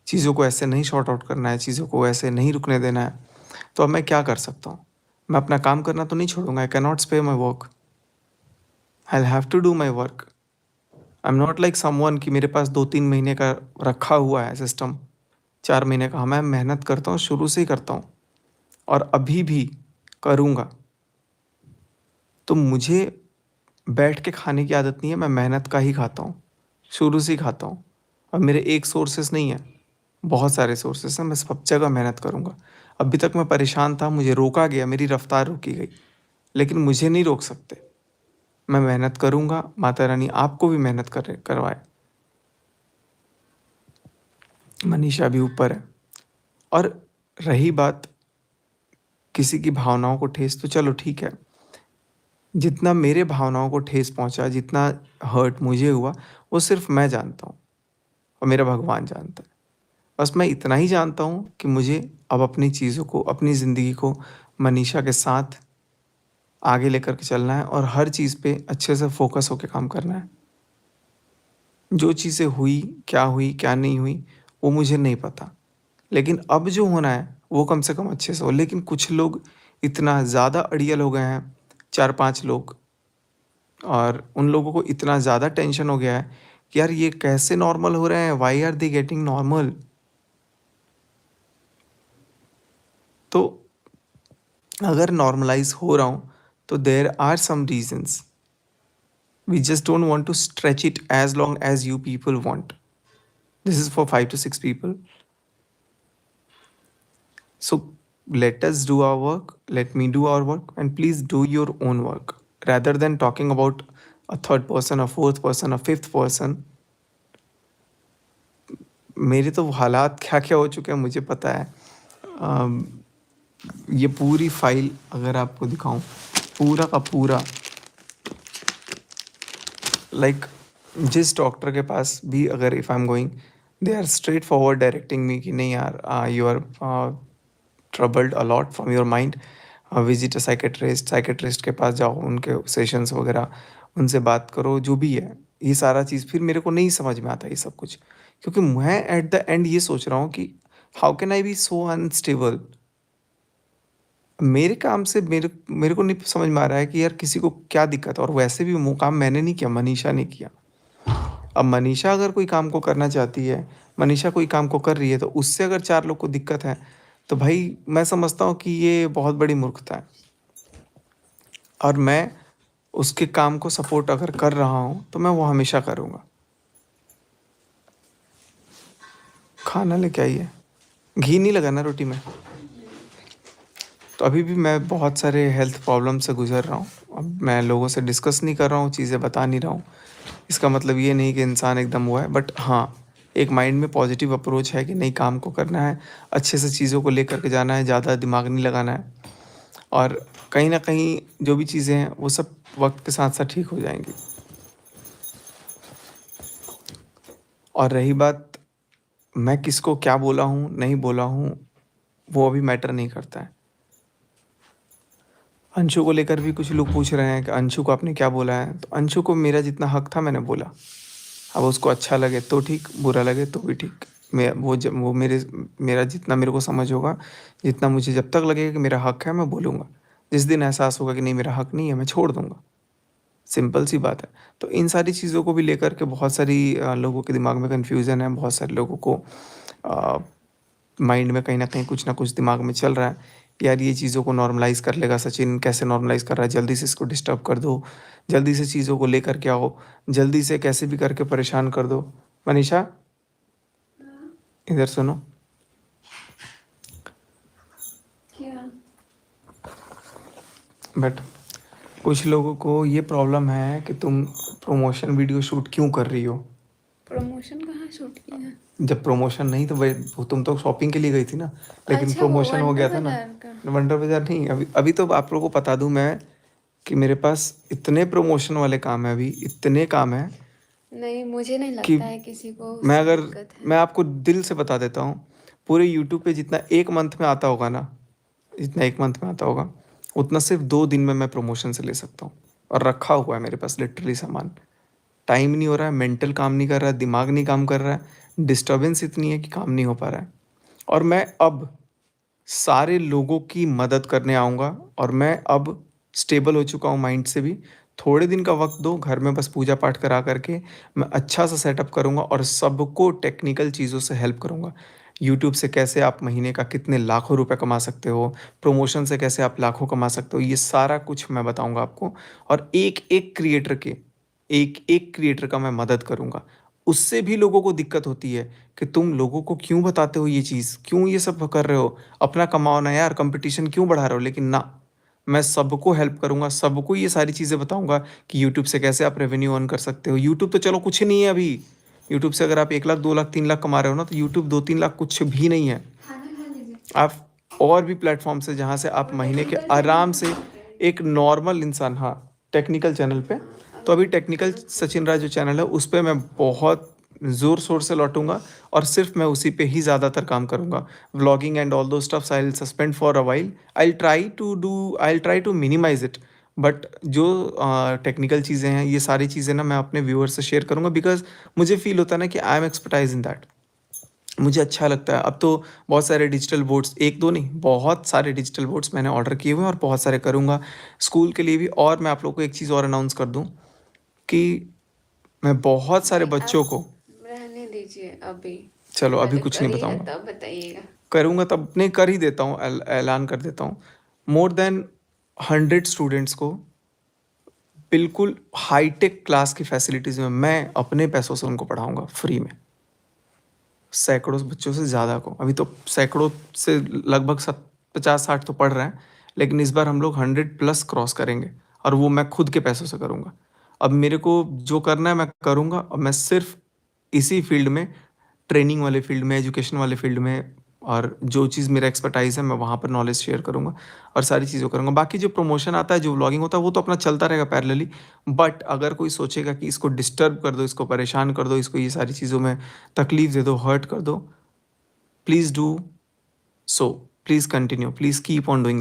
चीज़ों को ऐसे नहीं सॉर्ट आउट करना है, चीज़ों को ऐसे नहीं रुकने देना है, तो अब मैं क्या कर सकता हूँ? मैं अपना काम करना तो नहीं छोड़ूँगा, I can not spare my work, I will have to do my work. I am not like someone कि मेरे पास 2-3 महीने का रखा हुआ है सिस्टम, 4 महीने का। हाँ, मैं मेहनत करता हूँ, शुरू से ही करता हूँ और अभी भी करूँगा। तो मुझे बैठ के खाने की आदत नहीं है, मैं मेहनत का ही खाता हूँ, शुरू से ही खाता हूँ। अब मेरे एक सोर्सेस नहीं है, बहुत सारे सोर्सेस हैं, मैं सब जगह मेहनत करूँगा। अभी तक मैं परेशान था, मुझे रोका गया, मेरी रफ्तार रोकी गई, लेकिन मुझे नहीं रोक सकते। मैं मेहनत करूँगा, माता रानी आपको भी मेहनत करवाए। मनीषा भी ऊपर है। और रही बात किसी की भावनाओं को ठेस, तो चलो ठीक है, जितना मेरे भावनाओं को ठेस पहुंचा, जितना हर्ट मुझे हुआ, वो सिर्फ मैं जानता हूँ और मेरा भगवान जानता है। बस मैं इतना ही जानता हूँ कि मुझे अब अपनी चीज़ों को, अपनी ज़िंदगी को मनीषा के साथ आगे लेकर के चलना है और हर चीज़ पे अच्छे से फोकस होकर काम करना है। जो चीज़ें हुई, क्या नहीं हुई, वो मुझे नहीं पता, लेकिन अब जो होना है वो कम से कम अच्छे से हो। लेकिन कुछ लोग इतना ज़्यादा अड़ियल हो गए हैं, 4-5 लोग, और उन लोगों को इतना ज़्यादा टेंशन हो गया है कि यार ये कैसे नॉर्मल हो रहे हैं, why are they getting normal. तो अगर नॉर्मलाइज हो रहा हूँ तो there are some reasons, we just don't want to stretch it as long as you people want. This is for 5 to 6 people. So let us do our work, let me do our work, and please do your own work. Rather than talking about a third person, a fourth person, a fifth person, मेरे तो हालात क्या क्या हो चुके हैं मुझे पता है। अम, ये पूरी फाइल अगर आपको दिखाऊं, पूरा का पूरा, लाइक जिस डॉक्टर के पास भी अगर if I am going, they are straightforward directing me कि नहीं यार, you are troubled a lot from your mind, visit a psychiatrist, psychiatrist के पास जाओ, उनके सेशंस वगैरह, उनसे बात करो, जो भी है। ये सारा चीज़ फिर मेरे को नहीं समझ में आता ये सब कुछ, क्योंकि मैं एट द एंड ये सोच रहा हूँ कि how can I be so unstable. मेरे काम से मेरे मेरे को नहीं समझ में आ रहा है कि यार किसी को क्या दिक्कत है, और वैसे भी वो काम मैंने नहीं किया, मनीषा ने किया। अब मनीषा अगर कोई काम को करना चाहती है, मनीषा कोई काम को कर रही है, तो उससे अगर 4 लोग को दिक्कत है, तो भाई मैं समझता हूँ कि ये बहुत बड़ी मूर्खता है। और मैं उसके काम को सपोर्ट अगर कर रहा हूँ तो मैं वो हमेशा करूँगा। खाना लेके आइए, घी नहीं लगा ना रोटी में। तो अभी भी मैं बहुत सारे हेल्थ प्रॉब्लम से गुजर रहा हूँ। अब मैं लोगों से डिस्कस नहीं कर रहा हूँ, चीज़ें बता नहीं रहा हूँ, इसका मतलब ये नहीं कि इंसान एकदम हुआ है, बट हाँ, एक माइंड में पॉजिटिव अप्रोच है कि नहीं, काम को करना है, अच्छे से चीज़ों को लेकर के जाना है, ज़्यादा दिमाग नहीं लगाना है। और कहीं ना कहीं जो भी चीज़ें हैं वो सब वक्त के साथ साथ ठीक हो जाएंगी। और रही बात मैं किसको क्या बोला हूँ, नहीं बोला हूँ, वो अभी मैटर नहीं करता है। अंशु को लेकर भी कुछ लोग पूछ रहे हैं कि अंशु को आपने क्या बोला है, तो अंशु को मेरा जितना हक था मैंने बोला। अब उसको अच्छा लगे तो ठीक, बुरा लगे तो भी ठीक। मैं वो मेरा जितना मेरे को समझ होगा, जितना मुझे जब तक लगेगा कि मेरा हक है मैं बोलूँगा। जिस दिन एहसास होगा कि नहीं मेरा हक नहीं है, मैं छोड़ दूँगा। सिंपल सी बात है। तो इन सारी चीज़ों को भी लेकर के बहुत सारी लोगों के दिमाग में कन्फ्यूज़न है, बहुत सारे लोगों को माइंड में कहीं न कहीं कुछ ना कुछ दिमाग में चल रहा है, यार ये चीज़ों को नॉर्मलाइज़ कर लेगा सचिन, कैसे नॉर्मलाइज़ कर रहा है, जल्दी से इसको डिस्टर्ब कर दो, जल्दी से चीज़ों को लेकर के आओ, जल्दी से कैसे भी करके परेशान कर दो। मनीषा, इधर सुनो। क्या? बट कुछ लोगों को ये प्रॉब्लम है कि तुम प्रमोशन वीडियो शूट क्यों कर रही हो। प्रमोशन कहाँ शूट किया है? जब प्रमोशन नहीं तो तुम तो शॉपिंग के लिए गई थी ना, लेकिन अच्छा, वो प्रमोशन हो वंडर गया था ना। बाजार का। वंडर बाजार नहीं, अभी अभी तो आप लोगों को बता दूं मैं कि मेरे पास इतने प्रमोशन वाले काम है, अभी इतने काम है नहीं, मुझे नहीं कि लगता है किसी को मैं उससे अगर दिक्कत है। मैं आपको दिल से बता देता हूँ, पूरे यूट्यूब पे जितना एक मंथ में आता होगा ना, जितना एक मंथ में आता होगा, उतना सिर्फ 2 दिन में मैं प्रमोशन से ले सकता हूँ। और रखा हुआ है मेरे पास लिटरली सामान। टाइम नहीं हो रहा है, मेंटल काम नहीं कर रहा है, दिमाग नहीं काम कर रहा है, डिस्टर्बेंस इतनी है कि काम नहीं हो पा रहा है। और मैं अब सारे लोगों की मदद करने आऊँगा और मैं अब स्टेबल हो चुका हूँ माइंड से भी। थोड़े दिन का वक़्त दो, घर में बस पूजा पाठ करा कर के मैं अच्छा-सा सेटअप करूँगा और सबको टेक्निकल चीज़ों से हेल्प करूँगा। यूट्यूब से कैसे आप महीने का कितने लाखों रुपए कमा सकते हो, प्रमोशन से कैसे आप लाखों कमा सकते हो, ये सारा कुछ मैं बताऊँगा आपको। और एक-एक क्रिएटर का मैं मदद करूँगा। उससे भी लोगों को दिक्कत होती है कि तुम लोगों को क्यों बताते हो ये चीज़? क्यों ये सब कर रहे हो? अपना कमाओ ना यार, कंपटीशन क्यों बढ़ा रहे हो? लेकिन ना, मैं सबको हेल्प करूँगा, सबको ये सारी चीज़ें बताऊँगा कि यूट्यूब से कैसे आप रेवेन्यू अर्न कर सकते हो। यूट्यूब तो चलो कुछ नहीं है अभी। यूट्यूब से अगर आप 1 लाख, 2 लाख, 3 लाख कमा रहे हो ना, तो यूट्यूब 2-3 लाख कुछ भी नहीं है। खाना खा लीजिए। आप और भी प्लेटफ़ॉर्म्स है जहाँ से आप महीने के आराम से एक नॉर्मल इंसान, हाँ, टेक्निकल चैनल पे, तो अभी टेक्निकल सचिन राय जो चैनल है उस पे मैं बहुत ज़ोर-शोर से लौटूँगा और सिर्फ़ मैं उसी पे ही ज़्यादातर काम करूँगा। Vlogging and all those stuffs I will suspend for a while. I will try to minimize it. But जो टेक्निकल चीज़ें हैं, ये सारी चीज़ें ना मैं अपने व्यूअर्स से शेयर करूँगा बिकॉज़ मुझे फ़ील होता है ना कि I am expertise in that. मुझे अच्छा लगता है। अब तो बहुत सारे डिजिटल बोर्ड्स, 1-2 नहीं, बहुत सारे डिजिटल बोर्ड्स मैंने ऑर्डर किए हुए हैं और बहुत सारे करूँगा स्कूल के लिए भी। और मैं आप लोगों को एक चीज़ और अनाउंस कर दूँ कि मैं बहुत सारे नहीं, बच्चों आप को, रहने दीजिए अभी। चलो अभी पहले कुछ नहीं करिएगा बताऊँगा। तब बताइएगा। करूँगा तब नहीं, कर ही देता हूँ, ऐलान कर देता हूँ। मोर देन 100 स्टूडेंट्स को बिल्कुल हाईटेक क्लास की फैसिलिटीज़ में मैं अपने पैसों से उनको पढ़ाऊँगा फ्री में। सैकड़ों बच्चों से ज़्यादा को। अभी तो सैकड़ों से लगभग 50-60 तो पढ़ रहे हैं, लेकिन इस बार हम लोग 100 प्लस क्रॉस करेंगे और वो मैं खुद के पैसों से करूँगा। अब मेरे को जो करना है मैं करूँगा और मैं सिर्फ़ इसी फ़ील्ड में, ट्रेनिंग वाले फ़ील्ड में, एजुकेशन वाले फ़ील्ड में, और जो चीज़ मेरा एक्सपर्टाइज़ है मैं वहाँ पर नॉलेज शेयर करूँगा और सारी चीज़ें करूँगा। बाकी जो प्रमोशन आता है, जो व्लॉगिंग होता है, वो तो अपना चलता रहेगा पैरेलली। बट अगर कोई सोचेगा कि इसको डिस्टर्ब कर दो, इसको परेशान कर दो, इसको ये सारी चीज़ों में तकलीफ़ दे दो, हर्ट कर दो, please do so. Please continue, please keep on doing